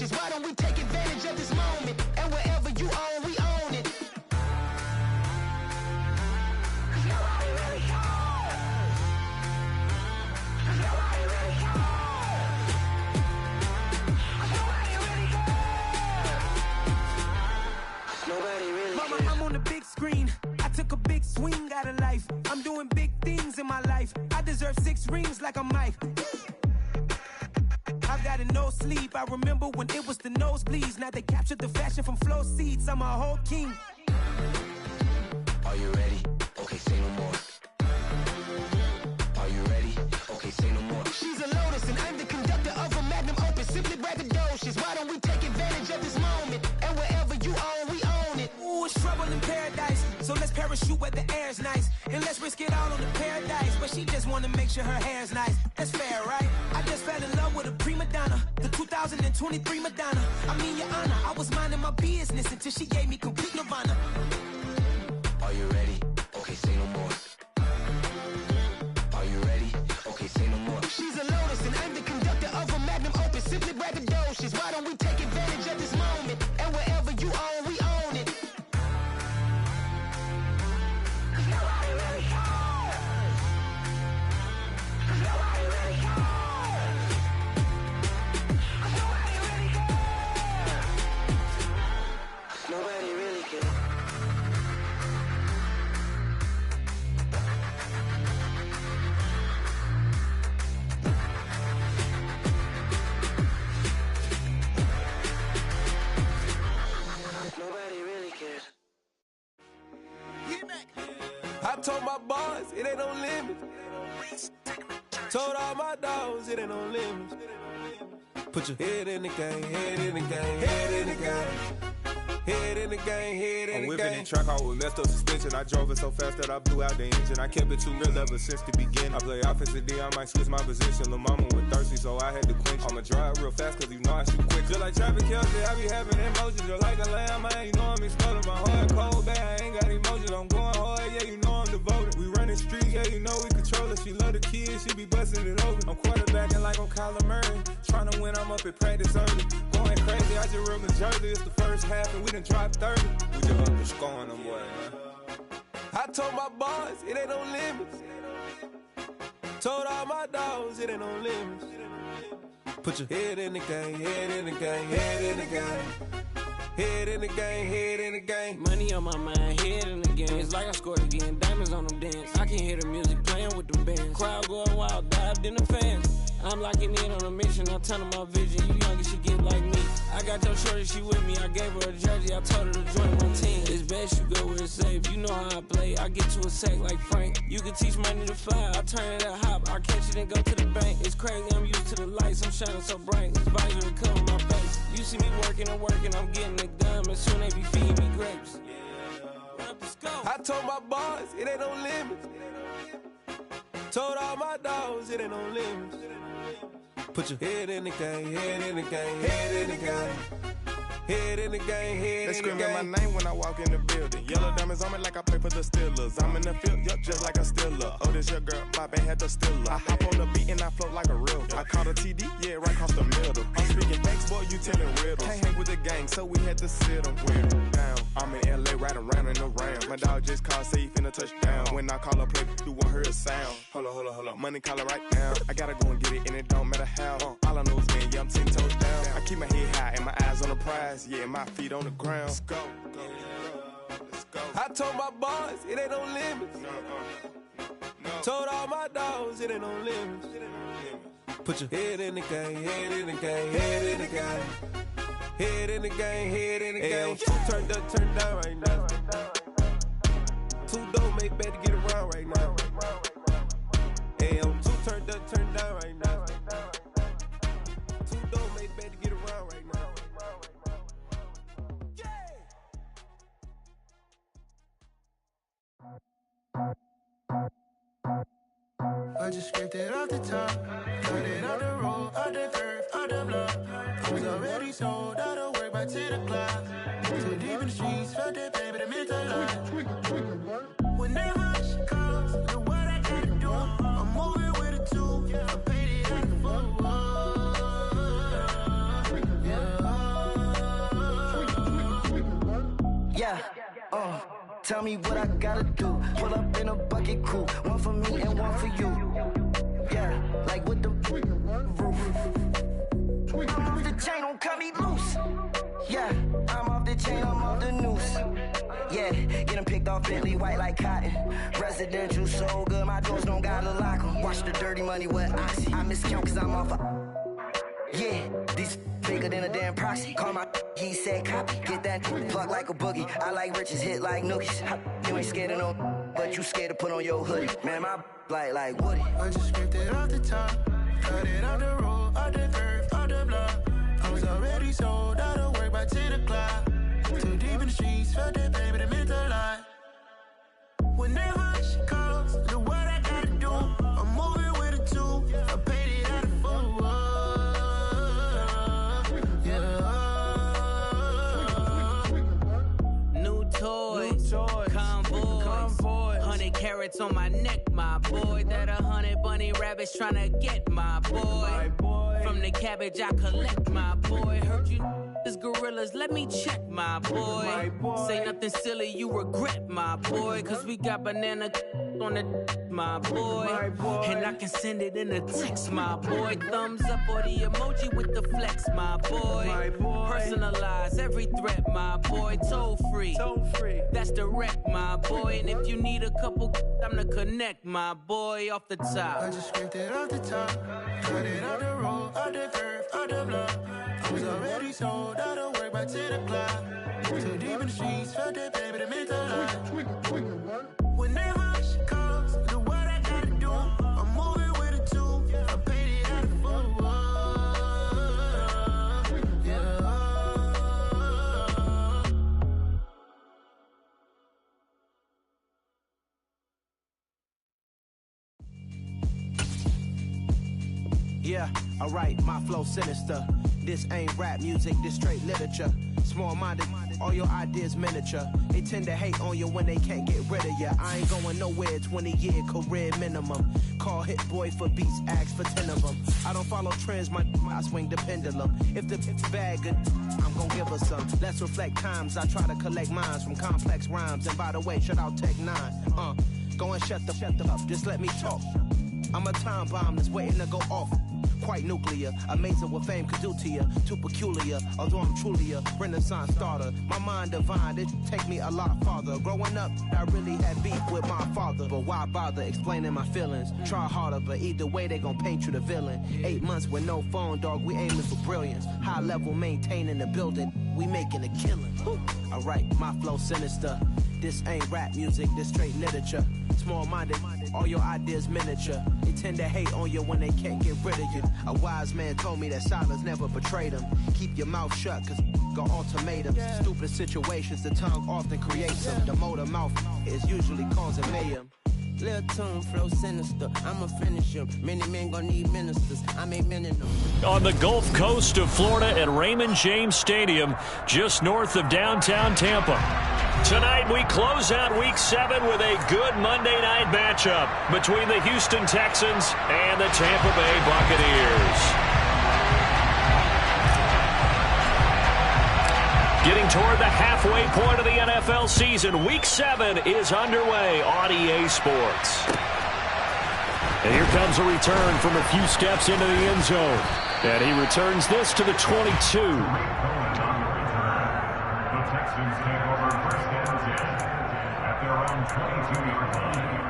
overdoses. Why don't we take advantage of this moment? And wherever you own, we own it. Nobody really cares. Nobody really cares. Nobody really cares. Nobody really cares. Mama, I'm on the big screen. I took a big swing out of life. I'm doing big things in my life. I deserve 6 rings like a Mike. I've got a no sleep. I remember when it was the nosebleeds. Now they captured the fashion from flow seats. I'm a whole king. Are you ready? Okay, say no more. Are you ready? Okay, say no more. She's a lotus and I'm the conductor of a magnum opus. Simply braggadocious. Why don't we take advantage of this moment? And wherever you own, we own it. Ooh, it's trouble in paradise. So let's parachute where the air's nice. And let's risk it all on the paradise. But she just wanna make sure her hair's nice. That's fair, right? I just fell in love with a prima donna. The 2023 Madonna. I mean, your honor, I was minding my business until she gave me complete nirvana. Are you ready? Okay, say no more. Are you ready? Okay, say no more. She's a lotus and I'm the conductor of a magnum opus. Simply braggadocious. Why don't we take advantage of this moment? And wherever you own, we own it. Nobody really cares. Nobody really cares. Nobody really cares. Nobody really cares. Nobody really cares. I told my boys it ain't no limits. Told all my dogs it ain't no limits. Put your head in the game, head in the game, head in the game. Head in the game, head in the game. I'm whipping in track, I was messed up suspension. I drove it so fast that I blew out the engine. I kept it too real ever since the beginning. I play offensive D, I might switch my position. Lil' mama was thirsty, so I had to quench. I'ma drive real fast, cause you know I shoot quick. Just like traffic Kelsey, I be having emotions. Just like a lamb, man, you know I'm exploding. My heart cold, bad, I ain't got emotions. I'm going hard, yeah, you know I'm devoted. We running streets, yeah, you know we control it. She love the kids, she be busting it open. I'm quarterbacking like I'm Kyler Murray. Trying to win, I'm up at practice early. Going crazy, I just real Jersey. It's the first half and we done dropped 30. We just up the scoring them, boy, man. I told my boys it ain't no limits. Told all my dogs it ain't no limits. Put your head in the game, head in the game, head in the game. Head in the game, head in the game. Money on my mind, head in the game. It's like I scored again, diamonds on them dance. I can hear the music playing with them bands. Crowd going wild, dived in the fans. I'm locking in on a mission, I tell her my vision. You young and she get like me. I got your shorty, she with me. I gave her a jersey, I told her to join my team. It's best you go where it's safe. You know how I play. I get to a sack like Frank. You can teach money to fly. I turn it a hop. I catch it and go to the bank. It's crazy, I'm used to the lights. I'm shining so bright. This visor will cover my face. You see me working and working. I'm getting it done. And soon they be feeding me grapes. I told my boys it ain't no limits. Told all my dogs it ain't no limits. Put your head in the game, head in the game, head in the game. Head in the game, head they in the game. They screaming my name when I walk in the building. Yellow diamonds on me like I play for the Steelers. I'm in the field, yup, just like a Steeler. Oh, this your girl, my band had the Steeler. I hop on the beat and I float like a real. I caught a TD, yeah, right across the middle. I'm speaking thanks, boy, you telling riddles. Can't hang with the gang, so we had to sit them down. I'm in LA, riding around in the round. My dog just called, say he finna touchdown. When I call a play, you won't hear a sound. Hold up, money calling right now. I gotta go and get it, and it don't matter how. All I know is, man, yeah, I'm 10 toes down. I keep my head high and my eyes on the prize. Yeah, my feet on the ground. Let's go. Let's go. I told my boys it ain't no limits. No. Told all my dogs it ain't no limits. Put your head in the game, head in the game, head in the game. Head in the game, head in the game. Two turned up, turned down right now. Two don't make bad to get around right now. Hey, I'm two turned up, turned down right now. Two don't make bad to get around right now. I just scraped it off the top, put it on the road, on the curve, on the block. Was already sold, out of work by 10 o'clock. Too deep in the streets, felt that baby, the mental line. Whenever she calls, know what I gotta do. I'm moving with a two, I paid it out the phone. Yeah. Yeah, tell me what I gotta do. Pull up in a bucket crew, one for me and one for you. Yeah, like with the roof. I'm off the chain, don't cut me loose. Yeah, I'm off the chain, I'm off the noose. Yeah, getting picked off Bentley white like cotton. Residential so good, my doors don't gotta lock 'em. Watch the dirty money with Oxy. I miscount cause I'm off yeah, these bigger than a damn proxy. Call my he said copy. Get that plug like a boogie. I like riches, hit like nookies. You ain't scared of no, but you scared to put on your hoodie. Man, my like Woody. I just scraped it off the top, cut it out the road, out the curve, out the block. I was already sold out of work by 10 o'clock. Too deep in the streets, felt that baby, that meant a lot. Whenever she calls, do what I gotta do. I'm moving with a two, I paid it out of full. Yeah. New toys, convoys, 100 carats on my neck, my boy. That 100 bunny rabbits tryna get my boy. From the cabbage I collect, my boy. Heard you is gorillas, let me check, my boy. Say nothing silly, you regret, my boy. Cause we got banana on the my boy. And I can send it in a text, my boy. Thumbs up or the emoji with the flex, my boy. Personalize every threat, my boy. Toll free, that's direct, my boy. And if you need a couple, I'm the connect, my boy. Off the top, I just scraped it off the top, cut it out the road, out the curve, out the block. I was already sold out of work by 10 o'clock. Too deep in the streets, felt that baby, that meant a lot. Whenever she calls, do what I gotta do. I'm moving with a two, I paid it out of full. Yeah, alright, my flow sinister. This ain't rap music, this straight literature. Small-minded, all your ideas miniature. They tend to hate on you when they can't get rid of you. I ain't going nowhere, 20-year career minimum. Call Hit Boy for beats, ask for 10 of them. I don't follow trends, I swing the pendulum. If the bad good, I'm gon' give her some. Let's reflect times, I try to collect minds from complex rhymes. And by the way, shout out Tech 9. Go and shut the up, just let me talk. I'm a time bomb that's waiting to go off. Quite nuclear, amazing what fame could do to you. Too peculiar, although I'm truly a renaissance starter. My mind divine, it take me a lot farther. Growing up, I really had beef with my father. But why bother explaining my feelings? Try harder, but either way they gon' paint you the villain. 8 months with no phone, dog, we aiming for brilliance. High level maintaining the building, we making a killing. Alright, my flow sinister. This ain't rap music, this straight literature. Small-minded, all your ideas miniature. They tend to hate on you when they can't get rid of you. A wise man told me that silence never betrayed him. Keep your mouth shut, cause got ultimatums. Stupid situations, the tongue often creates them. The motor mouth is usually causing mayhem. Lil' tune, flow sinister, I'ma finish him. Many men gon' need ministers, I make men in them. On the Gulf Coast of Florida at Raymond James Stadium, just north of downtown Tampa. Tonight we close out Week 7 with a good Monday night matchup between the Houston Texans and the Tampa Bay Buccaneers. Getting toward the halfway point of the NFL season, Week 7 is underway on EA Sports. And here comes a return from a few steps into the end zone. And he returns this to the 22. The Texans take over first and 10 at their own 22-yard line.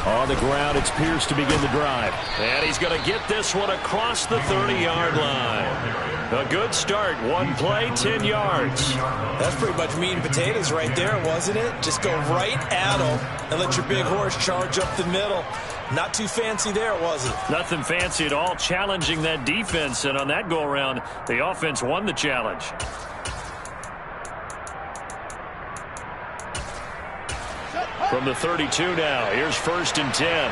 On the ground, it's Pierce to begin the drive. And he's going to get this one across the 30-yard line. A good start. One play, 10 yards. That's pretty much meat and potatoes right there, wasn't it? Just go right at them and let your big horse charge up the middle. Not too fancy there, was it? Nothing fancy at all, challenging that defense. And on that go-around, the offense won the challenge. From the 32 now, here's 1st and 10.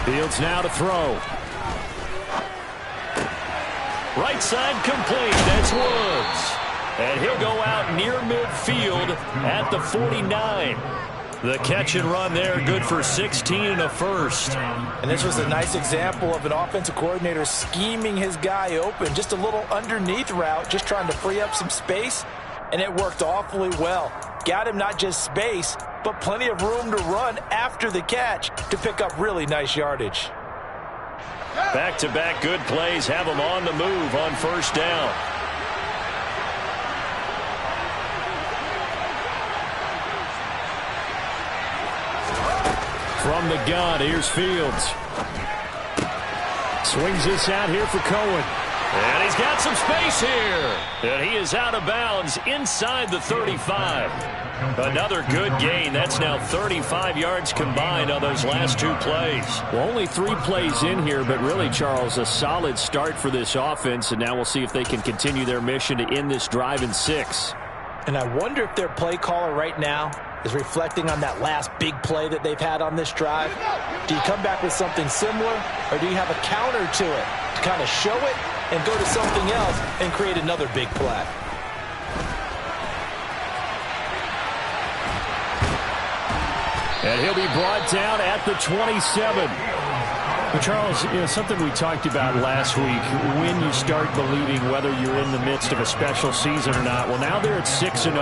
Fields now to throw. Right side complete. That's Woods. And he'll go out near midfield at the 49. The catch and run there, good for 16 and a first. And this was a nice example of an offensive coordinator scheming his guy open. Just a little underneath route, just trying to free up some space. And it worked awfully well. Got him not just space, but plenty of room to run after the catch to pick up really nice yardage. Back-to-back good plays have him on the move on 1st down. From the gun, here's Fields. Swings this out here for Cohen. And he's got some space here. And he is out of bounds inside the 35. Another good gain. That's now 35 yards combined on those last 2 plays. Well, only 3 plays in here, but really, Charles, a solid start for this offense. And now we'll see if they can continue their mission to end this drive in 6. And I wonder if their play caller right now is reflecting on that last big play that they've had on this drive. Do you come back with something similar, or do you have a counter to it to kind of show it and go to something else and create another big play? And he'll be brought down at the 27. Well, Charles, something we talked about last week, when you start believing whether you're in the midst of a special season or not. Well, now they're at 6-0.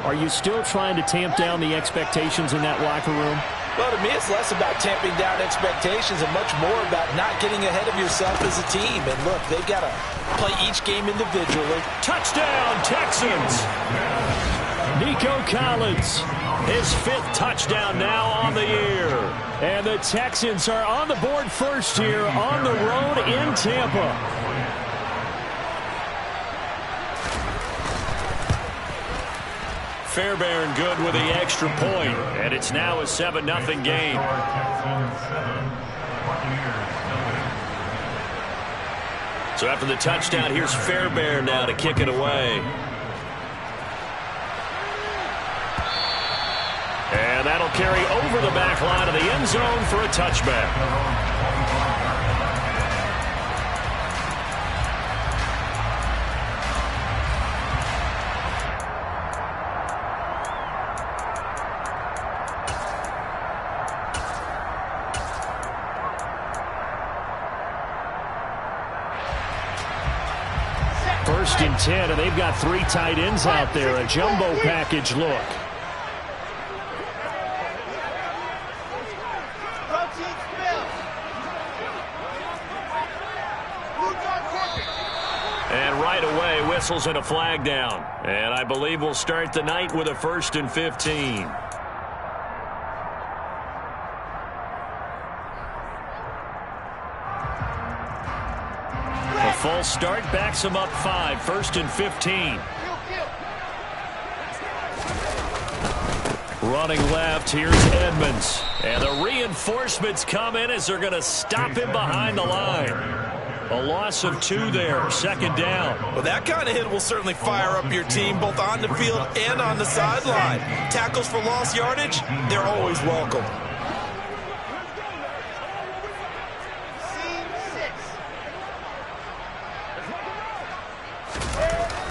Are you still trying to tamp down the expectations in that locker room? Well, to me, it's less about tamping down expectations and much more about not getting ahead of yourself as a team. And look, they've got to play each game individually. Touchdown, Texans! Nico Collins, his 5th touchdown now on the year. And the Texans are on the board first here on the road in Tampa. Fairbairn good with the extra point, and it's now a 7-0 game. So after the touchdown, here's Fairbairn now to kick it away. And that'll carry over the back line of the end zone for a touchback. First and 10, and they've got 3 tight ends out there. A jumbo package look. And right away, whistles and a flag down. And I believe we'll start the night with a 1st and 15. A false start backs him up 5, 1st and 15. Running left, here's Edmonds. And the reinforcements come in as they're going to stop him behind the line. A loss of 2 there, 2nd down. Well, that kind of hit will certainly fire up your team, both on the field and on the sideline. Tackles for lost yardage, they're always welcome.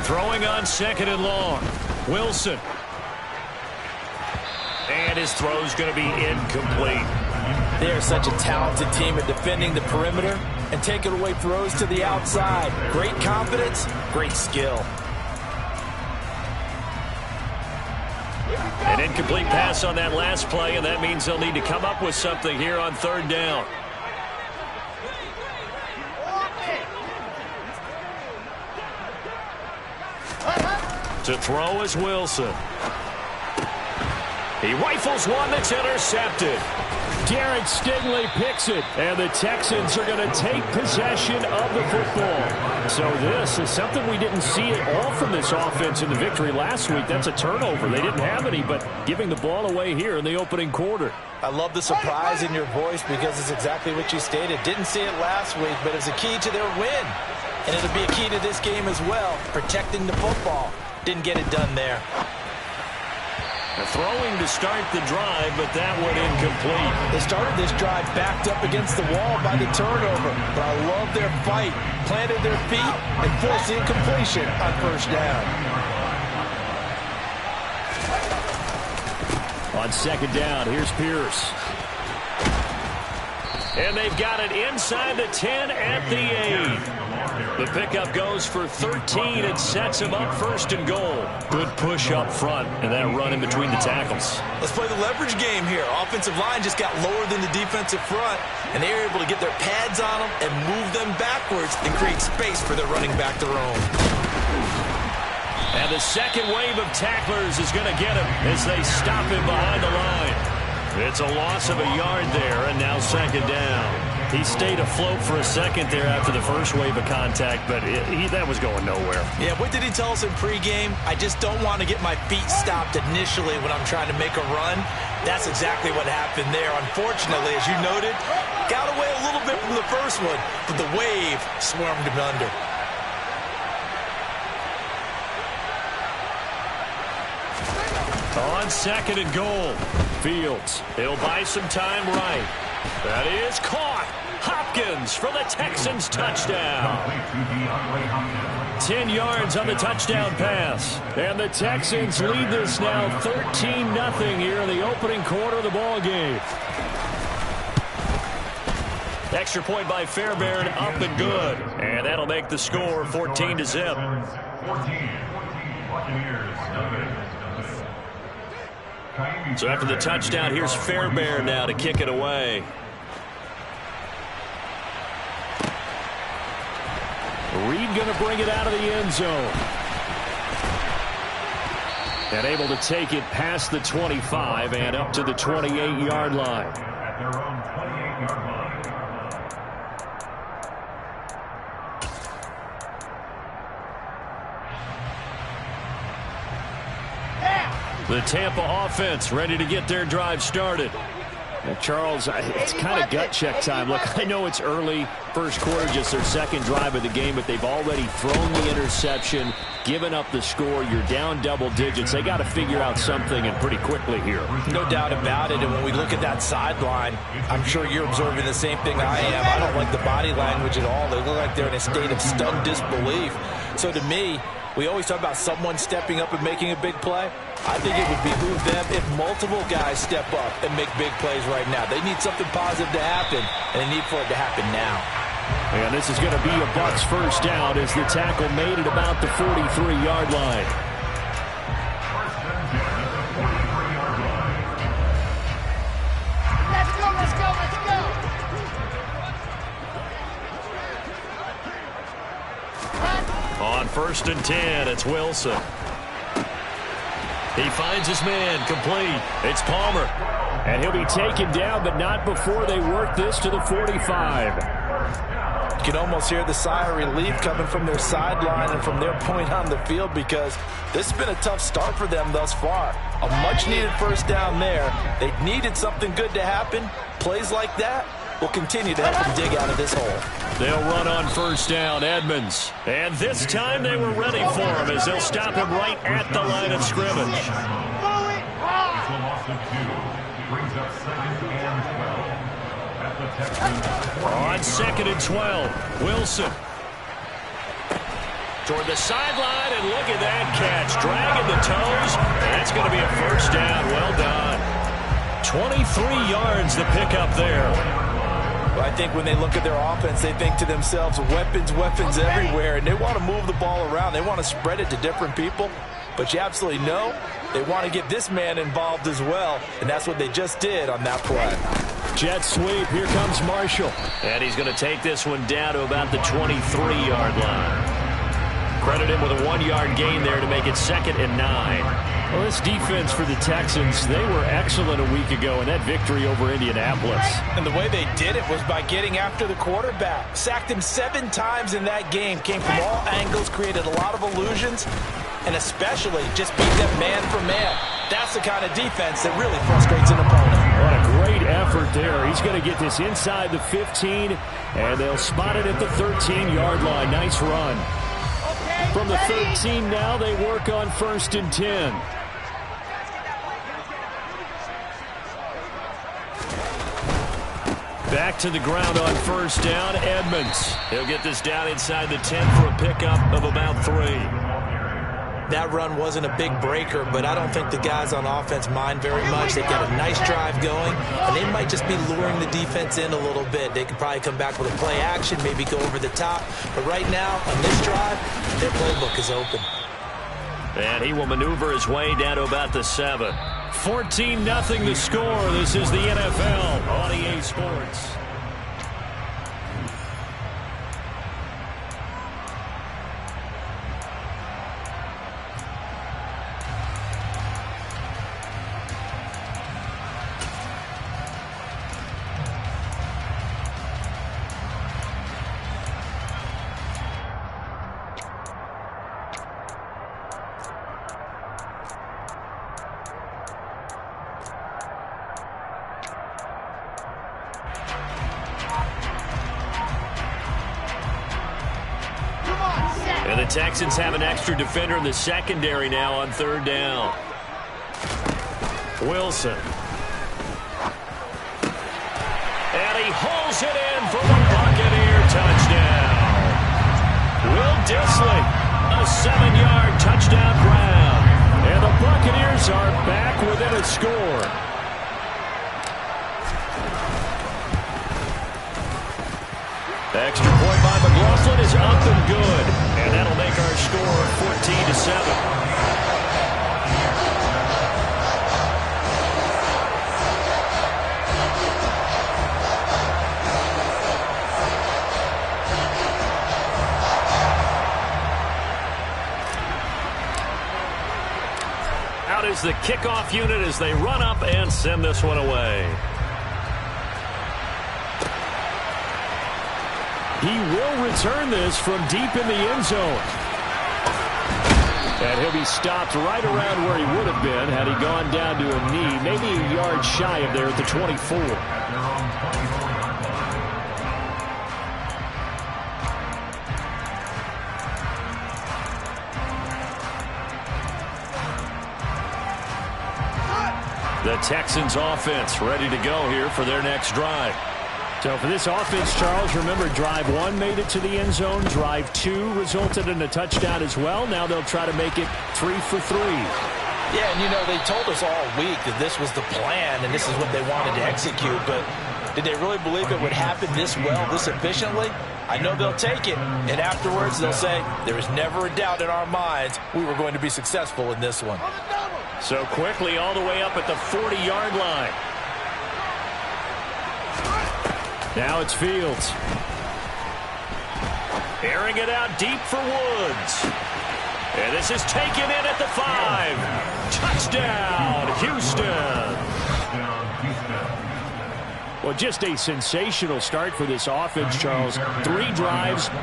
Throwing on 2nd and long. Wilson. And his throw's going to be incomplete. They are such a talented team at defending the perimeter and taking away throws to the outside. Great confidence, great skill. An incomplete pass on that last play, and that means they'll need to come up with something here on 3rd down. To throw is Wilson. He rifles one that's intercepted. Garrett Stingley picks it, and the Texans are going to take possession of the football. So this is something we didn't see at all from this offense in the victory last week. That's a turnover. They didn't have any, but giving the ball away here in the opening quarter. I love the surprise in your voice because it's exactly what you stated. Didn't see it last week, but it's a key to their win. And it'll be a key to this game as well, protecting the football. Didn't get it done there. Throwing to start the drive, but that one incomplete. They started this drive backed up against the wall by the turnover, but I love their fight. Planted their feet and forced the incompletion on first down. On second down, here's Pierce. And they've got it inside the 10 at the 8. The pickup goes for 13 and sets him up first and goal. Good push up front and that run in between the tackles. Let's play the leverage game here. Offensive line just got lower than the defensive front, and they were able to get their pads on them and move them backwards and create space for their running back to roam. And the second wave of tacklers is going to get him as they stop him behind the line. It's a loss of a yard there, and now second down. He stayed afloat for a second there after the first wave of contact, but that was going nowhere. Yeah, what did he tell us in pregame? I just don't want to get my feet stopped initially when I'm trying to make a run. That's exactly what happened there. Unfortunately, as you noted, got away a little bit from the first one, but the wave swarmed him under. On second and goal, Fields. He'll buy some time right. That is caught. Hopkins for the Texans touchdown. 10 yards on the touchdown pass. And the Texans lead this now 13-0 here in the opening quarter of the ball game. Extra point by Fairbairn, up and good. And that'll make the score 14-0. 14. So after the touchdown, here's Fairbairn now to kick it away. Reed going to bring it out of the end zone. And able to take it past the 25 and up to the 28-yard line. At their own 28-yard line. The Tampa offense ready to get their drive started. Now, Charles, it's kind of gut check time. Look, I know it's early, first quarter, just their second drive of the game, but they've already thrown the interception, given up the score. You're down double digits. They got to figure out something, and pretty quickly here. No doubt about it, and when we look at that sideline, I'm sure you're observing the same thing I am. I don't like the body language at all. They look like they're in a state of stunned disbelief. So to me, we always talk about someone stepping up and making a big play. I think it would behoove them if multiple guys step up and make big plays right now. They need something positive to happen, and they need for it to happen now. And this is going to be a Bucs first down as the tackle made it about the 43-yard line. Let's go, let's go, let's go! On first and 10, it's Wilson. He finds his man, complete. It's Palmer. And he'll be taken down, but not before they work this to the 45. You can almost hear the sigh of relief coming from their sideline and from their point on the field, because this has been a tough start for them thus far. A much-needed first down there. They needed something good to happen. Plays like that will continue to help them dig out of this hole. They'll run on first down, Edmonds. And this time they were ready for him as they'll stop him right at the line of scrimmage. It's a loss of 2. Brings up second and 12. At the Texans. On second and 12, Wilson. Toward the sideline, and look at that catch. Dragging the toes, and that's going to be a first down. Well done. 23 yards to pick up there. Well, I think when they look at their offense, they think to themselves, weapons, weapons everywhere, and they want to move the ball around. They want to spread it to different people, but you absolutely know they want to get this man involved as well, and that's what they just did on that play. Jet sweep. Here comes Marshall. And he's going to take this one down to about the 23-yard line. Credit him with a 1-yard gain there to make it second and 9. Well, this defense for the Texans, they were excellent a week ago in that victory over Indianapolis. And the way they did it was by getting after the quarterback. Sacked him 7 times in that game. Came from all angles, created a lot of illusions, and especially just beat them man for man. That's the kind of defense that really frustrates an opponent. What a great effort there. He's going to get this inside the 15, and they'll spot it at the 13-yard line. Nice run. From the 13 now, they work on first and 10. Back to the ground on first down, Edmonds. He'll get this down inside the 10 for a pickup of about 3. That run wasn't a big breaker, but I don't think the guys on offense mind very much. They've got a nice drive going, and they might just be luring the defense in a little bit. They could probably come back with a play action, maybe go over the top. But right now, on this drive, their playbook is open. And he will maneuver his way down to about the 7. 14-0 the score. This is the NFL on EA Sports. And the Texans have an extra defender in the secondary now on third down. Wilson. And he hauls it in for the Buccaneer touchdown. Will Dissly, a 7-yard touchdown grab. And the Buccaneers are back within a score. Extra point by McLaughlin is up and good. And that'll make our score 14-7. Out is the kickoff unit as they run up and send this one away. He will return this from deep in the end zone. And he'll be stopped right around where he would have been had he gone down to a knee, maybe a yard shy of there at the 24. The Texans offense ready to go here for their next drive. So for this offense, Charles, remember drive 1 made it to the end zone. Drive 2 resulted in a touchdown as well. Now they'll try to make it 3 for 3. Yeah, and you know, they told us all week that this was the plan and this is what they wanted to execute. But did they really believe it would happen this well, this efficiently? I know they'll take it. And afterwards they'll say, there was never a doubt in our minds we were going to be successful in this one. So quickly all the way up at the 40-yard line. Now it's Fields. Airing it out deep for Woods. And this is taken in at the 5. Touchdown, Houston. Well, just a sensational start for this offense, Charles. 3 drives, 3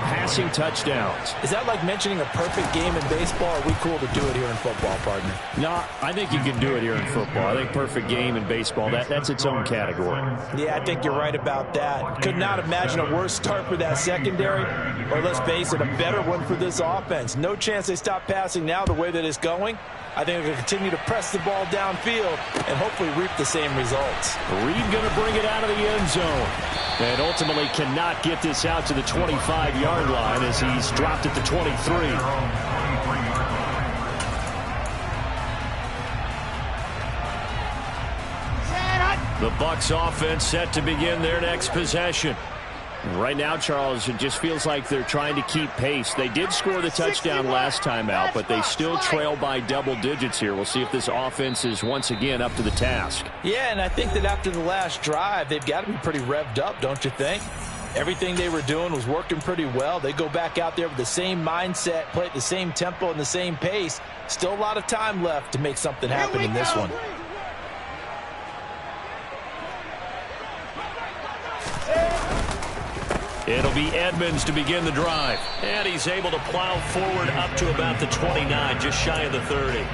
passing touchdowns. Is that like mentioning a perfect game in baseball? Or are we cool to do it here in football, partner? No, I think you can do it here in football. I think perfect game in baseball, that's its own category. Yeah, I think you're right about that. Could not imagine a worse start for that secondary, or let's face it, a better one for this offense. No chance they stop passing now the way that it's going. I think they're going to continue to press the ball downfield and hopefully reap the same results. Reed going to bring it out of the end zone. And ultimately cannot get this out to the 25-yard line as he's dropped at the 23. The Bucs offense set to begin their next possession. Right now, Charles, it just feels like they're trying to keep pace. They did score the touchdown last time out, but they still trail by double digits here. We'll see if this offense is once again up to the task. Yeah, and I think that after the last drive, they've got to be pretty revved up, don't you think? Everything they were doing was working pretty well. They go back out there with the same mindset, play at the same tempo and the same pace. Still a lot of time left to make something happen in this one. It'll be Edmonds to begin the drive. And he's able to plow forward up to about the 29, just shy of the 30.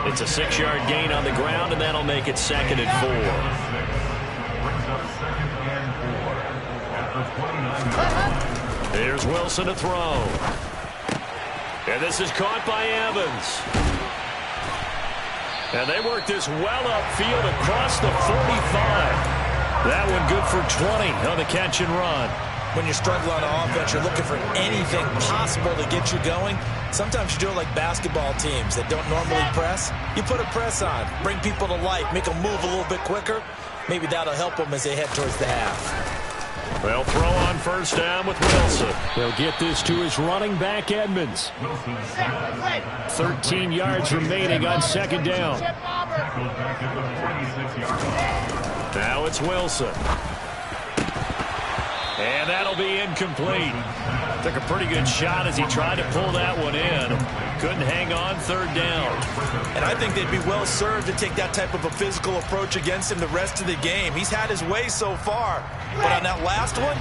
It's a 6-yard gain on the ground, and that'll make it 2nd and 4. Here's Wilson to throw. And this is caught by Evans. And they work this well upfield across the 45. That one good for 20 on the catch and run. When you're struggling on offense, you're looking for anything possible to get you going. Sometimes you do it like basketball teams that don't normally press. You put a press on, bring people to life, make them move a little bit quicker. Maybe that'll help them as they head towards the half. They'll throw on first down with Wilson. They'll get this to his running back, Edmonds. 13 yards remaining on second down. Now it's Wilson. And that'll be incomplete. Took a pretty good shot as he tried to pull that one in. Couldn't hang on third down. And I think they'd be well served to take that type of a physical approach against him the rest of the game. He's had his way so far. But on that last one,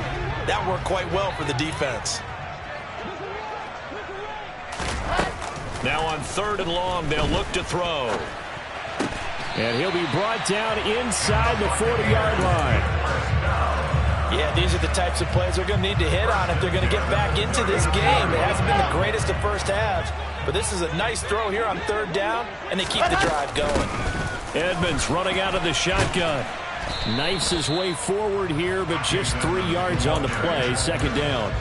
that worked quite well for the defense. Now on third and long, they'll look to throw. And he'll be brought down inside the 40-yard line. Yeah, these are the types of plays they're going to need to hit on if they're going to get back into this game. It hasn't been the greatest of first halves, but this is a nice throw here on third down, and they keep the drive going. Edmonds running out of the shotgun. Knifes his way forward here, but just 3 yards on the play. Second down.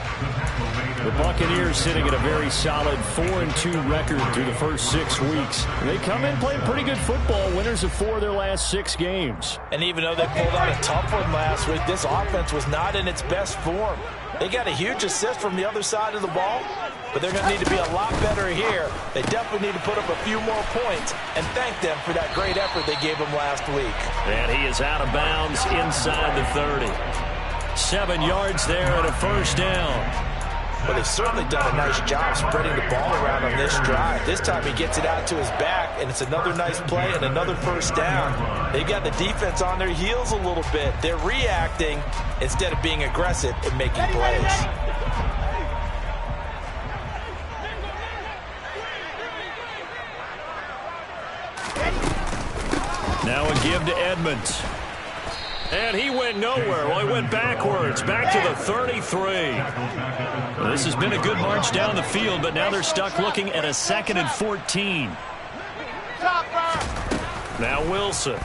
The Buccaneers sitting at a very solid 4-2 record through the first 6 weeks. They come in playing pretty good football, winners of 4 of their last 6 games. And even though they pulled out a tough one last week, this offense was not in its best form. They got a huge assist from the other side of the ball, but they're going to need to be a lot better here. They definitely need to put up a few more points and thank them for that great effort they gave them last week. And he is out of bounds inside the 30. 7 yards there and a first down. Well, they've certainly done a nice job spreading the ball around on this drive. This time he gets it out to his back, and it's another nice play and another first down. They've got the defense on their heels a little bit. They're reacting instead of being aggressive and making plays. Now a give to Edmonds. And he went nowhere. Well, he went backwards, back to the 33. Well, this has been a good march down the field, but now they're stuck looking at a 2nd and 14. Now Wilson.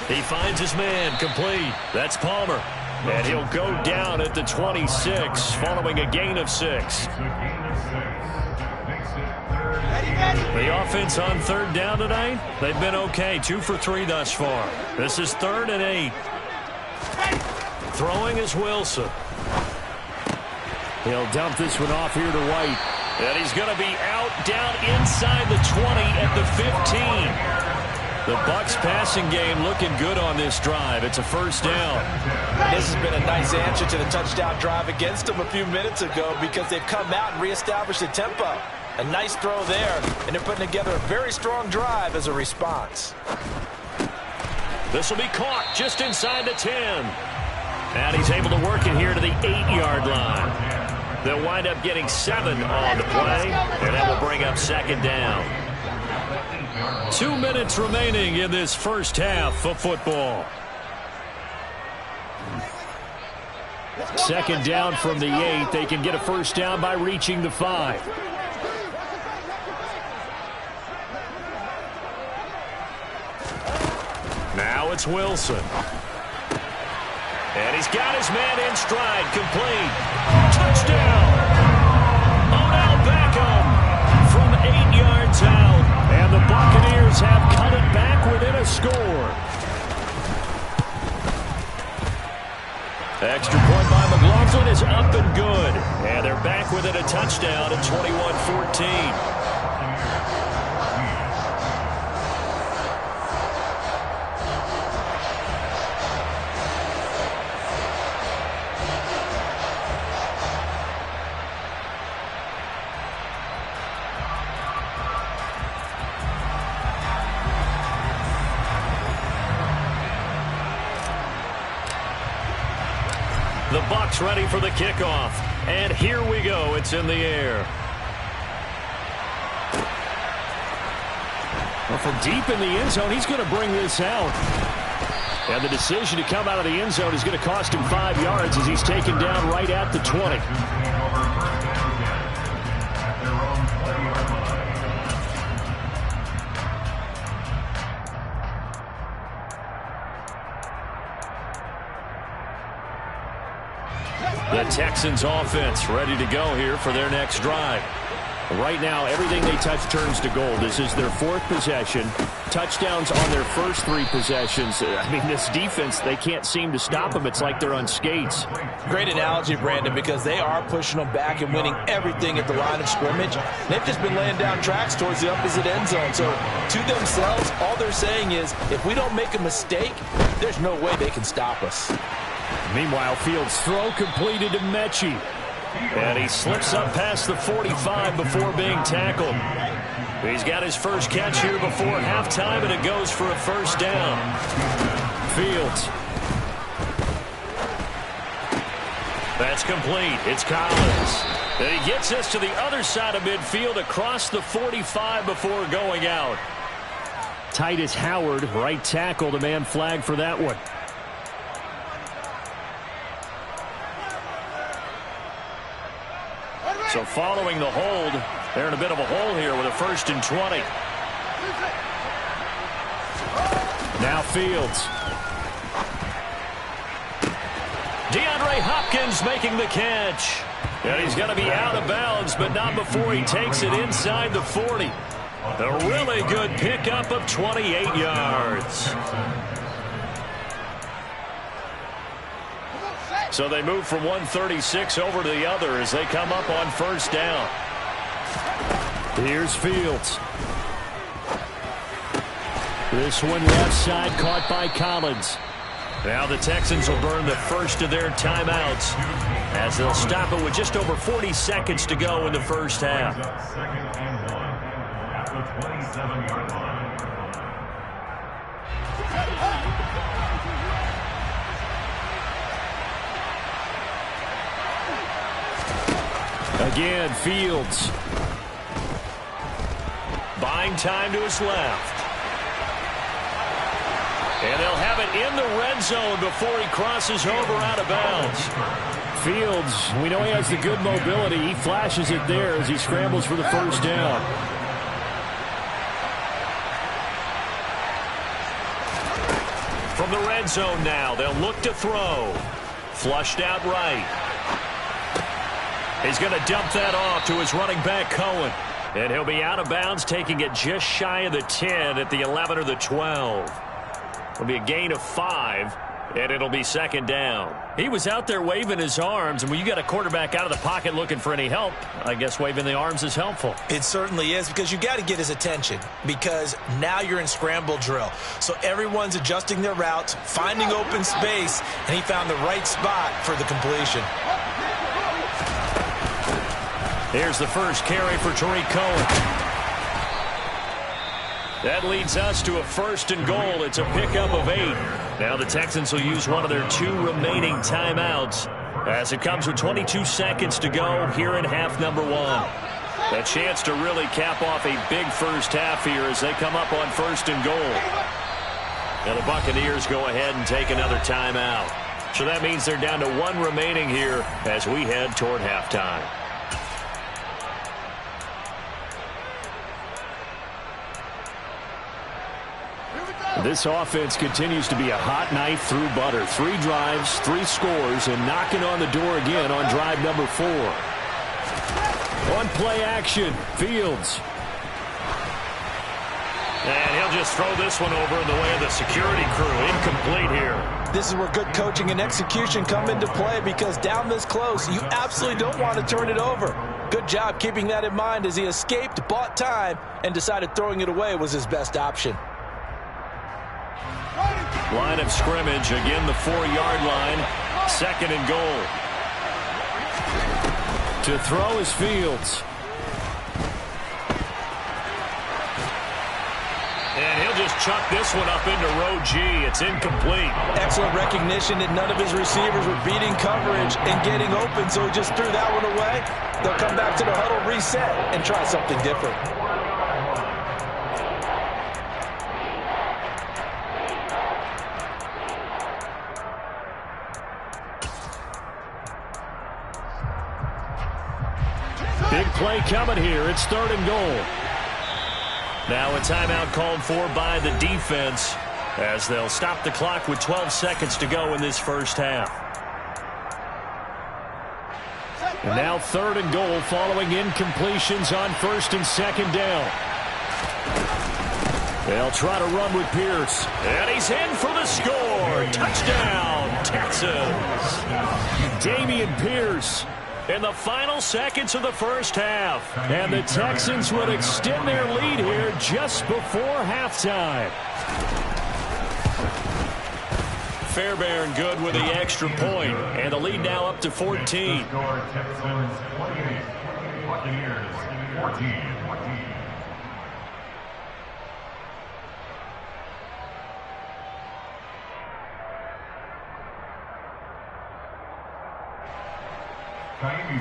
He finds his man, complete. That's Palmer. And he'll go down at the 26, following a gain of 6. The offense on third down tonight, they've been okay. 2 for 3 thus far. This is 3rd and 8. Throwing is Wilson. He'll dump this one off here to White. And he's going to be out down inside the 20 at the 15. The Bucs passing game looking good on this drive. It's a first down. This has been a nice answer to the touchdown drive against them a few minutes ago because they've come out and reestablished the tempo. A nice throw there, and they're putting together a very strong drive as a response. This will be caught just inside the 10. And he's able to work it here to the 8-yard line. They'll wind up getting 7 on the play, and that will bring up second down. 2 minutes remaining in this first half of football. Second down from the 8. They can get a first down by reaching the 5. Now it's Wilson. And he's got his man in stride, complete. Touchdown! Odell Beckham from 8 yards out. And the Buccaneers have cut it back within a score. Extra point by McLaughlin is up and good. And they're back within a touchdown at 21-14. The Bucs ready for the kickoff. And here we go. It's in the air. Well, from deep in the end zone, he's going to bring this out. And the decision to come out of the end zone is going to cost him 5 yards as he's taken down right at the 20. The Texans offense ready to go here for their next drive. Right now, everything they touch turns to gold. This is their 4th possession. Touchdowns on their first 3 possessions. I mean, this defense, they can't seem to stop them. It's like they're on skates. Great analogy, Brandon, because they are pushing them back and winning everything at the line of scrimmage. They've just been laying down tracks towards the opposite end zone. So to themselves, all they're saying is, if we don't make a mistake, there's no way they can stop us. Meanwhile, Fields' throw completed to Mechie. And he slips up past the 45 before being tackled. He's got his first catch here before halftime, and it goes for a first down. Fields. That's complete. It's Collins. And he gets us to the other side of midfield across the 45 before going out. Titus Howard, right tackle, the man flagged for that one. So following the hold, they're in a bit of a hole here with a 1st and 20. Now Fields. DeAndre Hopkins making the catch. And he's going to be out of bounds, but not before he takes it inside the 40. A really good pickup of 28 yards. So they move from 136 over to the other as they come up on first down. Here's Fields. This one left side caught by Collins. Now the Texans will burn the first of their timeouts as they'll stop it with just over 40 seconds to go in the first half. Second and 1 at the 27-yard line. Again, Fields. Buying time to his left. And they'll have it in the red zone before he crosses over out of bounds. Fields, we know he has the good mobility. He flashes it there as he scrambles for the first down. From the red zone now, they'll look to throw. Flushed out right. He's going to dump that off to his running back, Cohen. And he'll be out of bounds, taking it just shy of the 10 at the 11 or the 12. It'll be a gain of 5, and it'll be second down. He was out there waving his arms, and when you got a quarterback out of the pocket looking for any help, I guess waving the arms is helpful. It certainly is, because you got to get his attention, because now you're in scramble drill. So everyone's adjusting their routes, finding open space, and he found the right spot for the completion. Here's the first carry for Tariq Cohen. That leads us to a 1st and goal. It's a pickup of 8. Now the Texans will use one of their 2 remaining timeouts as it comes with 22 seconds to go here in half number 1. A chance to really cap off a big first half here as they come up on 1st and goal. Now the Buccaneers go ahead and take another timeout. So that means they're down to 1 remaining here as we head toward halftime. This offense continues to be a hot knife through butter. 3 drives, 3 scores, and knocking on the door again on drive number 4. On play action, Fields. And he'll just throw this one over in the way of the security crew. Incomplete here. This is where good coaching and execution come into play, because down this close, you absolutely don't want to turn it over. Good job keeping that in mind as he escaped, bought time, and decided throwing it away was his best option. Line of scrimmage, again the 4-yard line, 2nd and goal. To throw is Fields. And he'll just chuck this one up into row G. It's incomplete. Excellent recognition that none of his receivers were beating coverage and getting open, so he just threw that one away. They'll come back to the huddle, reset, and try something different. Big play coming here. It's 3rd and goal. Now a timeout called for by the defense as they'll stop the clock with 12 seconds to go in this first half. And now 3rd and goal following incompletions on 1st and 2nd down. They'll try to run with Pierce. And he's in for the score. Touchdown, Texans. Damian Pierce in the final seconds of the first half. And the Texans would extend their lead here just before halftime. Fairbairn good with the extra point, and the lead now up to 14. Texans 28, Buccaneers 14.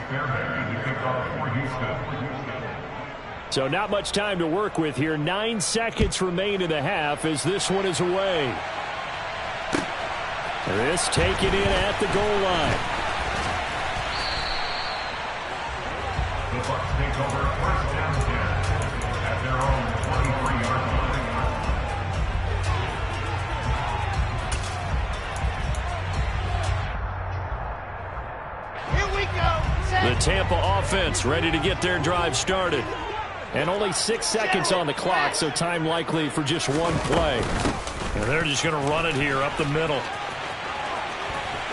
Fairbairn, the kickoff for Houston. So not much time to work with here. 9 seconds remain in the half as this one is away. This taken in at the goal line. The Bucs take over 1st down 10 at their own 23-yard line. Here we go. The Tampa offense ready to get their drive started. And only 6 seconds on the clock, so time likely for just one play. And they're just going to run it here up the middle.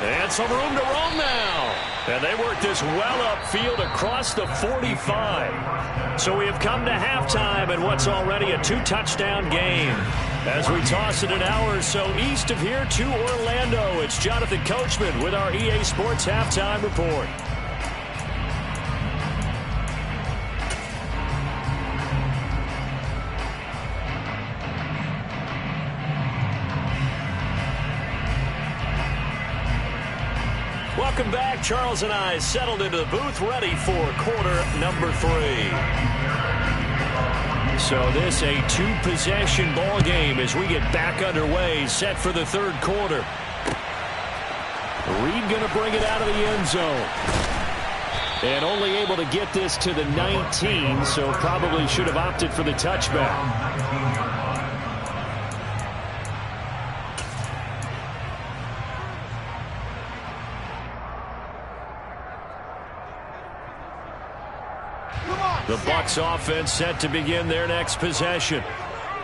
And some room to roam now. And they work this well upfield across the 45. So we have come to halftime in what's already a 2-touchdown game. As we toss it an hour or so east of here to Orlando, it's Jonathan Coachman with our EA Sports Halftime Report. Welcome back. Charles and I settled into the booth, ready for quarter number 3. So this a 2-possession ball game as we get back underway, set for the 3rd quarter. Reed going to bring it out of the end zone. And only able to get this to the 19, so probably should have opted for the touchback. The Bucs offense set to begin their next possession.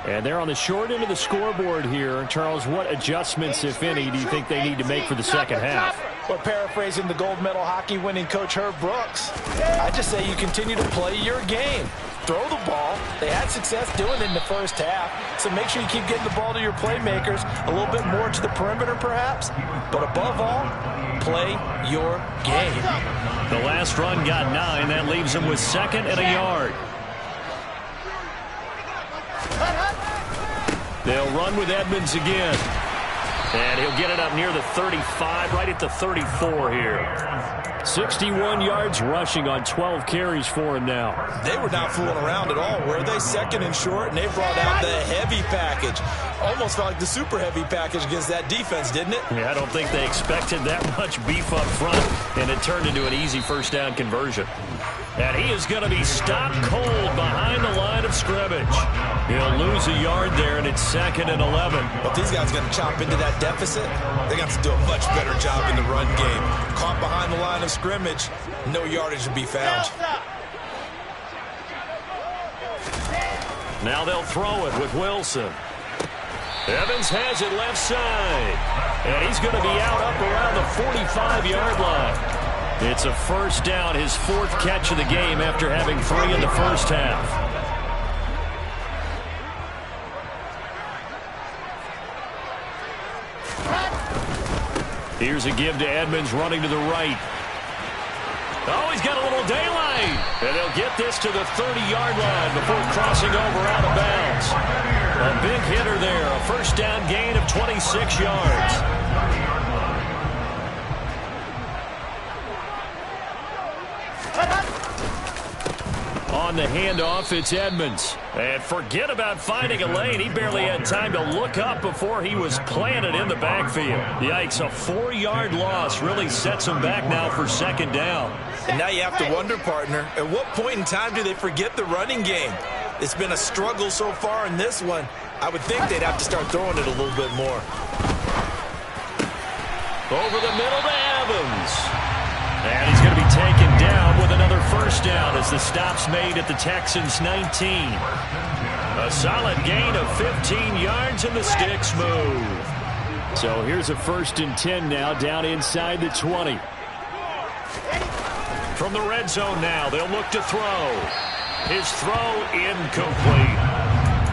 And they're on the short end of the scoreboard here. Charles, what adjustments, if any, do you think they need to make for the second half? Well, paraphrasing the gold medal hockey winning coach Herb Brooks, I just say you continue to play your game. Throw the ball. They had success doing it in the first half, so make sure you keep getting the ball to your playmakers, a little bit more to the perimeter perhaps, but above all, play your game. The last run got 9. That leaves them with 2nd and a yard. They'll run with Edmonds again. And he'll get it up near the 35, right at the 34 here. 61 yards rushing on 12 carries for him now. They were not fooling around at all, were they? 2nd and short, and they brought out the heavy package. Almost felt like the super heavy package against that defense, didn't it? Yeah, I don't think they expected that much beef up front, and it turned into an easy 1st down conversion. And he is going to be stopped cold behind the line of scrimmage. He'll lose a yard there, and it's 2nd and 11. But these guys are going to chop into that deficit. They got to do a much better job in the run game. Caught behind the line of scrimmage, no yardage to be found. Now they'll throw it with Wilson. Evans has it left side. And he's going to be out up around the 45-yard line. It's a 1st down, his 4th catch of the game after having 3 in the first half. Here's a give to Edmonds running to the right. Oh, he's got a little daylight. And they'll get this to the 30-yard line before crossing over out of bounds. A big hitter there, a 1st down gain of 26 yards. On the handoff, it's Edmonds. And forget about finding a lane. He barely had time to look up before he was planted in the backfield. Yikes, a 4-yard loss really sets him back now for 2nd down. And now you have to wonder, partner, at what point in time do they forget the running game? It's been a struggle so far in this one. I would think they'd have to start throwing it a little bit more. Over the middle to Evans. And he's going to be taken down with another first down as the stop's made at the Texans' 19. A solid gain of 15 yards and the sticks move. So here's a 1st and 10 now, down inside the 20. From the red zone now, they'll look to throw. His throw incomplete.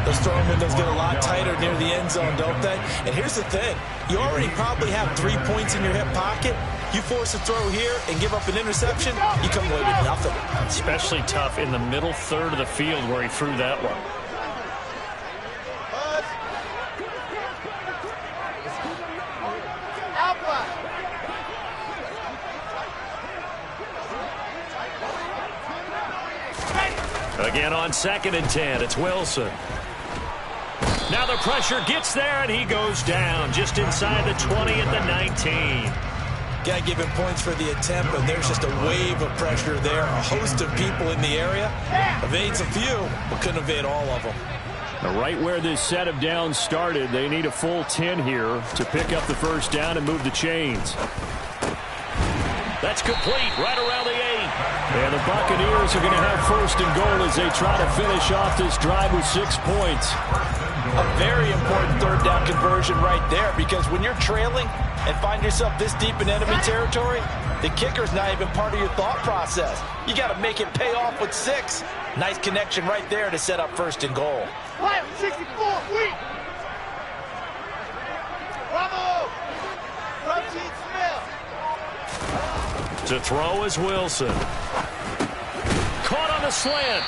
Those throwing windows get a lot tighter near the end zone, don't they? And here's the thing. You already probably have 3 points in your hip pocket. You force a throw here and give up an interception, you come away with nothing. Especially tough in the middle third of the field where he threw that one. Again on 2nd and 10, it's Wilson. Now the pressure gets there, and he goes down just inside the 20 at the 19. Got to give him points for the attempt, but there's just a wave of pressure there. A host of people in the area. Evades a few, but couldn't evade all of them. Now right where this set of downs started, they need a full 10 here to pick up the first down and move the chains. That's complete right around the 8. And the Buccaneers are going to have 1st and goal as they try to finish off this drive with 6 points. A very important 3rd down conversion right there, because when you're trailing and find yourself this deep in enemy territory, the kicker's not even part of your thought process. You got to make it pay off with 6. Nice connection right there to set up 1st and goal. 64, weak. Bravo. From Gene Smith. To throw is Wilson. Caught on the slant.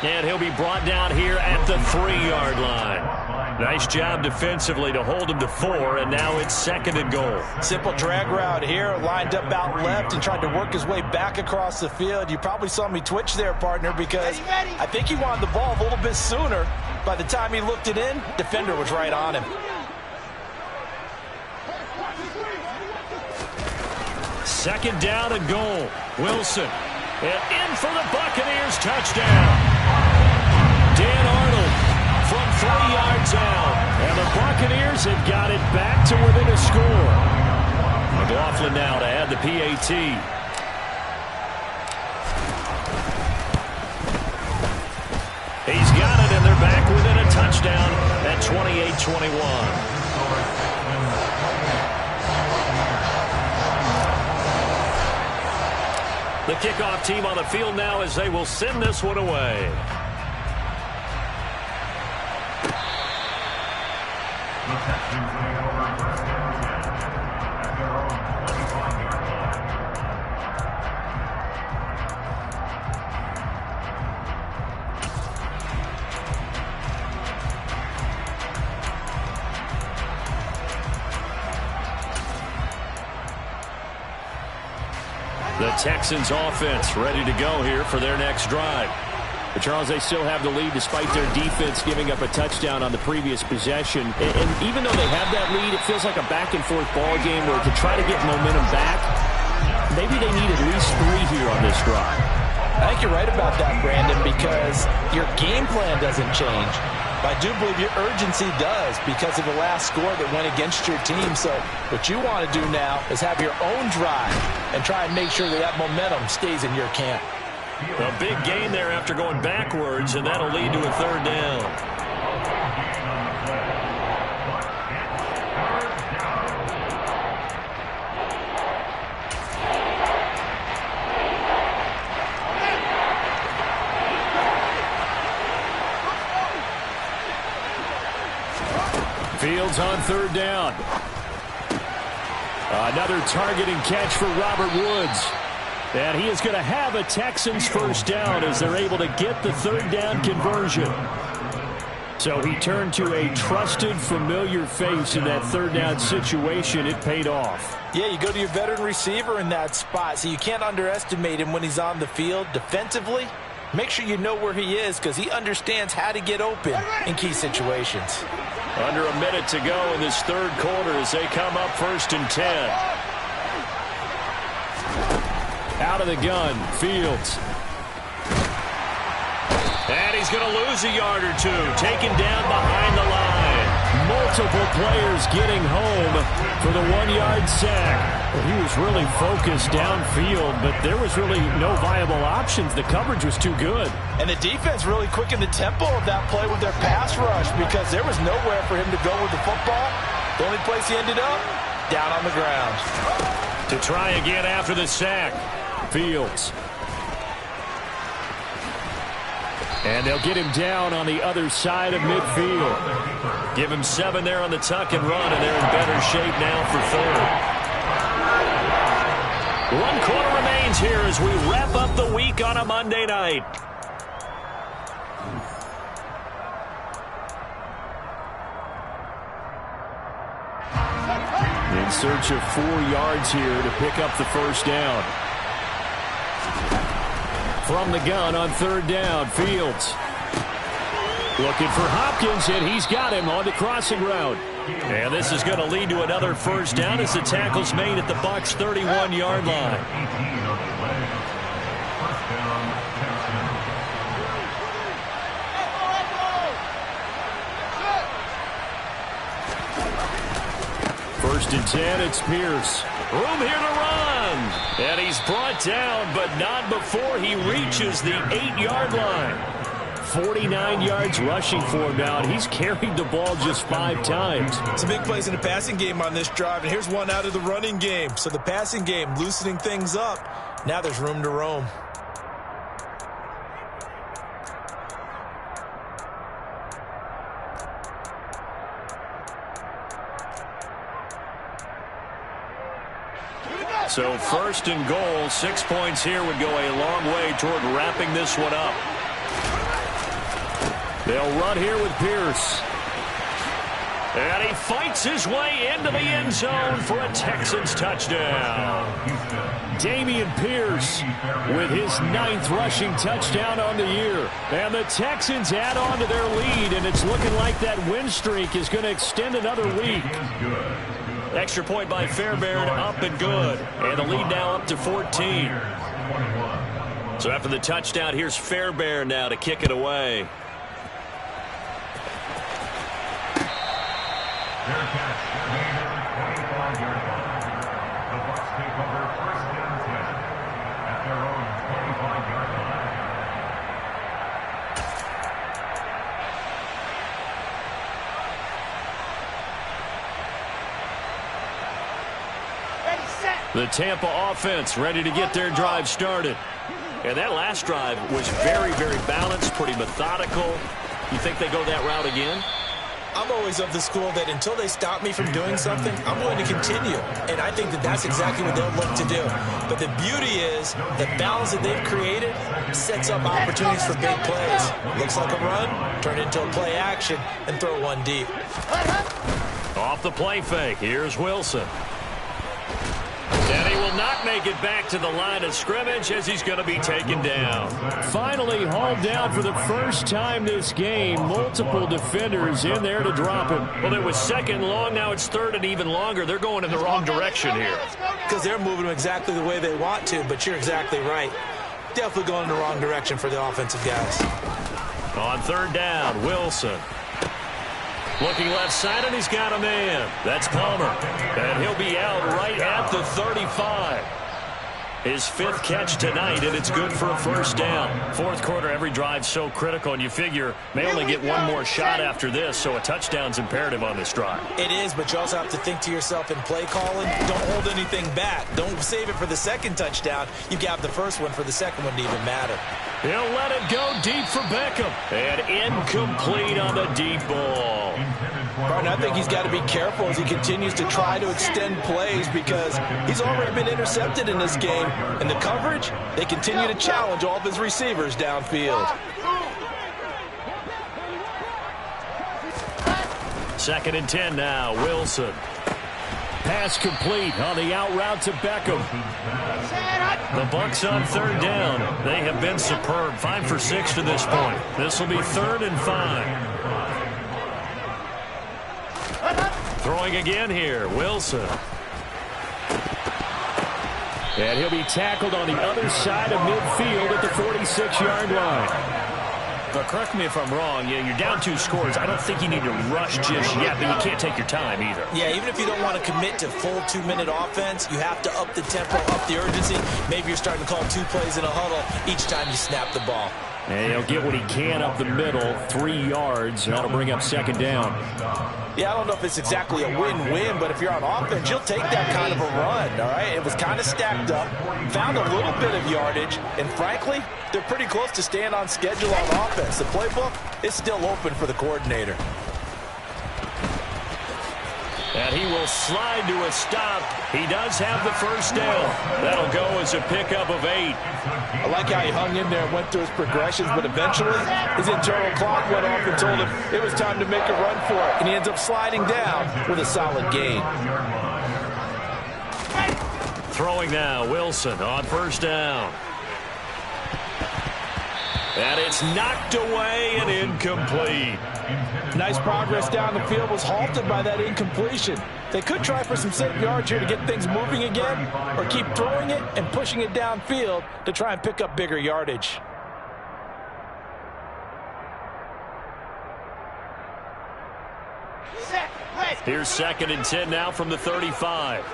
And he'll be brought down here at the 3-yard line. Nice job defensively to hold him to 4, and now it's 2nd and goal. Simple drag route here, lined up out left and tried to work his way back across the field. You probably saw me twitch there, partner, because I think he wanted the ball a little bit sooner. By the time he looked it in, defender was right on him. 2nd down and goal. Wilson. And in for the Buccaneers touchdown. Dan Arnold from 3 yards out. And the Buccaneers have got it back to within a score. McLaughlin now to add the PAT. He's got it, and they're back within a touchdown at 28-21. The kickoff team on the field now as they will send this one away. The Texans offense ready to go here for their next drive. But Charles, they still have the lead despite their defense giving up a touchdown on the previous possession. And even though they have that lead, it feels like a back-and-forth ball game where to try to get momentum back, maybe they need at least 3 here on this drive. I think you're right about that, Brandon, because your game plan doesn't change. But I do believe your urgency does because of the last score that went against your team. So what you want to do now is have your own drive and try and make sure that momentum stays in your camp. A big gain there after going backwards, and that'll lead to a 3rd down. Fields on 3rd down. Another target and catch for Robert Woods. And he is going to have a Texans 1st down as they're able to get the 3rd down conversion. So he turned to a trusted, familiar face in that 3rd down situation. It paid off. Yeah, you go to your veteran receiver in that spot, so you can't underestimate him when he's on the field. Defensively, make sure you know where he is because he understands how to get open in key situations. Under a minute to go in this 3rd quarter as they come up 1st and 10. Out of the gun, Fields. And he's going to lose a yard or 2. Taken down behind the line. More multiple players getting home for the 1-yard sack. Well, he was really focused downfield, but there was really no viable options. The coverage was too good. And the defense really quickened the tempo of that play with their pass rush because there was nowhere for him to go with the football. The only place he ended up, down on the ground. To try again after the sack, Fields. And they'll get him down on the other side of midfield. Give him 7 there on the tuck and run, and they're in better shape now for third. 1 quarter remains here as we wrap up the week on a Monday night. In search of 4 yards here to pick up the first down. From the gun on 3rd down, Fields. Looking for Hopkins, and he's got him on the crossing route. And this is going to lead to another first down as the tackle's made at the Bucs' 31-yard line. First and 10, it's Pierce. Room here to run. And he's brought down, but not before he reaches the 8-yard line. 49 yards rushing for him now, and he's carried the ball just 5 times. Some big plays in the passing game on this drive, and here's one out of the running game. So the passing game loosening things up. Now there's room to roam. So 1st and goal, 6 points here would go a long way toward wrapping this one up. They'll run here with Pierce. And he fights his way into the end zone for a Texans touchdown. Dameon Pierce with his 9th rushing touchdown on the year. And the Texans add on to their lead, and it's looking like that win streak is going to extend another week. Extra point by Fairbairn, up and good. And the lead now up to 14. So after the touchdown, here's Fairbairn now to kick it away. Their catch, made at the 25-yard line. The Bucs take over 1st and 10 at their own 25-yard line. The Tampa offense ready to get their drive started. And that last drive was very, very balanced, pretty methodical. You think they go that route again? I'm always of the school that until they stop me from doing something, I'm going to continue. And I think that that's exactly what they'll look to do. But the beauty is the balance that they've created sets up opportunities for big plays. Looks like a run, turn into a play action, and throw one deep. Off the play fake, here's Wilson. And he will not make it back to the line of scrimmage as he's going to be taken down. Finally hauled down for the first time this game. Multiple defenders in there to drop him. Well, it was 2nd and long. Now it's 3rd and even longer. They're going in the wrong direction here. Because they're moving them exactly the way they want to, but you're exactly right. Definitely going in the wrong direction for the offensive guys. On 3rd down, Wilson. Looking left side, and he's got a man. That's Palmer. And he'll be out right at the 35. His 5th catch tonight, and it's good for a first down. 4th quarter, every drive's so critical, and you figure may only get one more shot after this, so a touchdown's imperative on this drive. It is, but you also have to think to yourself in play calling, don't hold anything back. Don't save it for the 2nd touchdown. You have the first one for the 2nd one to even matter. He'll let it go deep for Beckham. And incomplete on the deep ball. Martin, I think he's got to be careful as he continues to try to extend plays because he's already been intercepted in this game. And the coverage, they continue to challenge all of his receivers downfield. 2nd and 10 now, Wilson. Pass complete on the out route to Beckham. The Bucs on 3rd down. They have been superb. 5 for 6 to this point. This will be 3rd and 5. Throwing again here, Wilson. And he'll be tackled on the other side of midfield at the 46-yard line. But correct me if I'm wrong, you're down 2 scores. I don't think you need to rush just yet, but you can't take your time either. Yeah, even if you don't want to commit to full 2-minute offense, you have to up the tempo, up the urgency. Maybe you're starting to call 2 plays in a huddle each time you snap the ball. And he'll get what he can up the middle, 3 yards, and that'll bring up 2nd down. Yeah, I don't know if it's exactly a win-win, but if you're on offense, you'll take that kind of a run, all right? It was kind of stacked up, found a little bit of yardage, and frankly, they're pretty close to staying on schedule on offense. The playbook is still open for the coordinator. And he will slide to a stop. He does have the 1st down. That'll go as a pickup of 8. I like how he hung in there and went through his progressions, but eventually his internal clock went off and told him it was time to make a run for it. And he ends up sliding down with a solid gain. Throwing now, Wilson on 1st down. And it's knocked away and incomplete. Nice progress down the field was halted by that incompletion. They could try for some safe yards here to get things moving again, or keep throwing it and pushing it downfield to try and pick up bigger yardage. Here's 2nd and 10 now from the 35.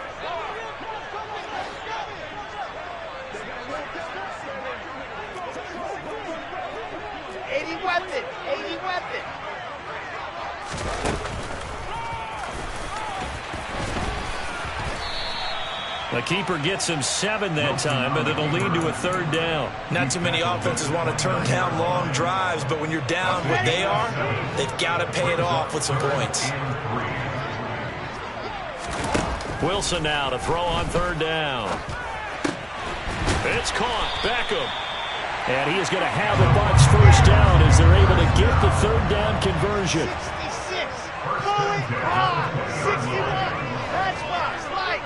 The keeper gets him 7 that time, but it'll lead to a 3rd down. Not too many offenses want to turn down long drives, but when you're down what they are, they've got to pay it off with some points. Wilson now to throw on 3rd down. It's caught. Beckham. And he is going to have the Bucs 1st down as they're able to get the 3rd down conversion. 61. That's Bucs. Light.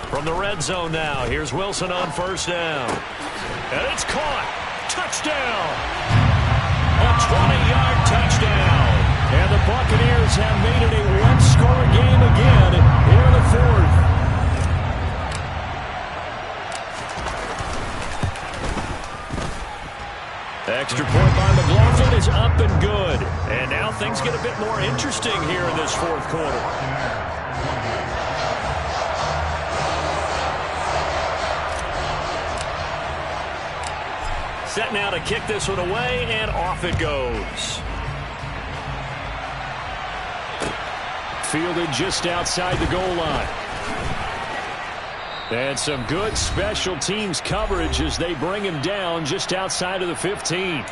From the red zone now, here's Wilson on 1st down. And it's caught. Touchdown. A 20-yard touchdown. And the Buccaneers have made it a 1-score game again here in the 4th. Extra point by McLaughlin is up and good. And now things get a bit more interesting here in this 4th quarter. Set now to kick this one away, and off it goes. Fielded just outside the goal line. And some good special teams coverage as they bring him down just outside of the 15.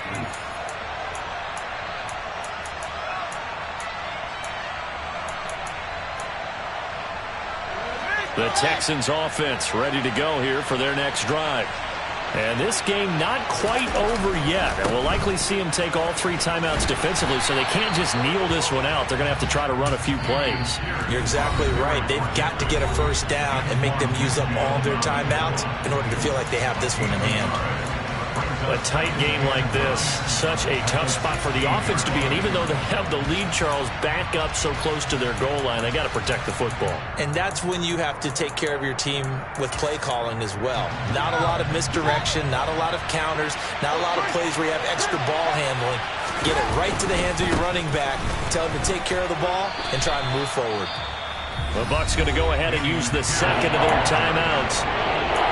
The Texans offense ready to go here for their next drive. And this game not quite over yet. And we'll likely see them take all 3 timeouts defensively, so they can't just kneel this one out. They're going to have to try to run a few plays. You're exactly right. They've got to get a 1st down and make them use up all their timeouts in order to feel like they have this one in hand. A tight game like this, such a tough spot for the offense to be in. Even though they have the lead, Charles, back up so close to their goal line, they got to protect the football. And that's when you have to take care of your team with play calling as well. Not a lot of misdirection, not a lot of counters, not a lot of plays where you have extra ball handling. Get it right to the hands of your running back, tell him to take care of the ball, and try and move forward. The Bucs going to go ahead and use the 2nd of their timeouts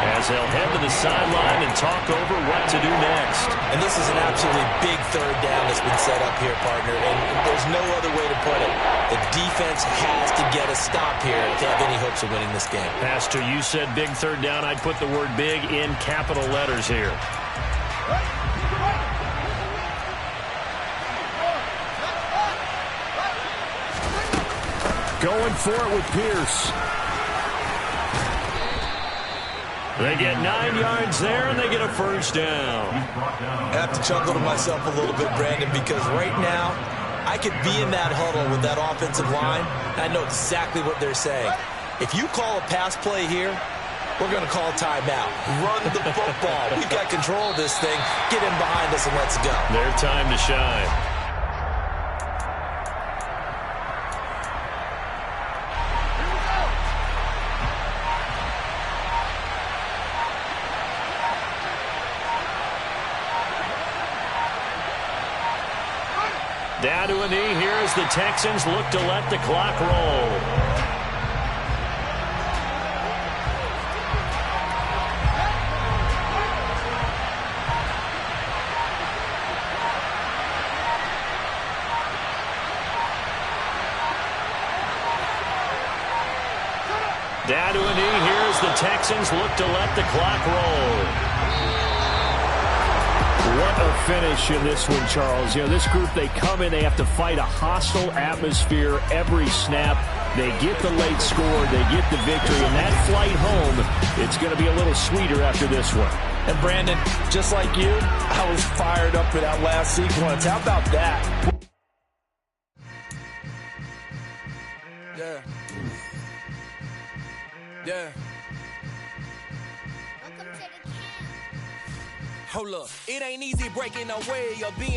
as they'll head to the sideline and talk over what to do next. And this is an absolutely big 3rd down that's been set up here, partner, and there's no other way to put it. The defense has to get a stop here to have any hopes of winning this game. Pastor, you said big 3rd down. I'd put the word big in capital letters here. Going for it with Pierce. They get 9 yards there, and they get a 1st down. I have to chuckle to myself a little bit, Brandon, because right now I could be in that huddle with that offensive line, and I know exactly what they're saying. If you call a pass play here, we're going to call timeout. Run the football. We've got control of this thing. Get in behind us and let's go. Their time to shine. Down to a knee here as the Texans look to let the clock roll. Down to a knee here as the Texans look to let the clock roll. What a finish in this one, Charles. You know, this group, they come in, they have to fight a hostile atmosphere every snap. They get the late score, they get the victory, and that flight home, it's going to be a little sweeter after this one. And Brandon, just like you, I was fired up for that last sequence. How about that? Yeah. Yeah. Hold up. It ain't easy breaking away or being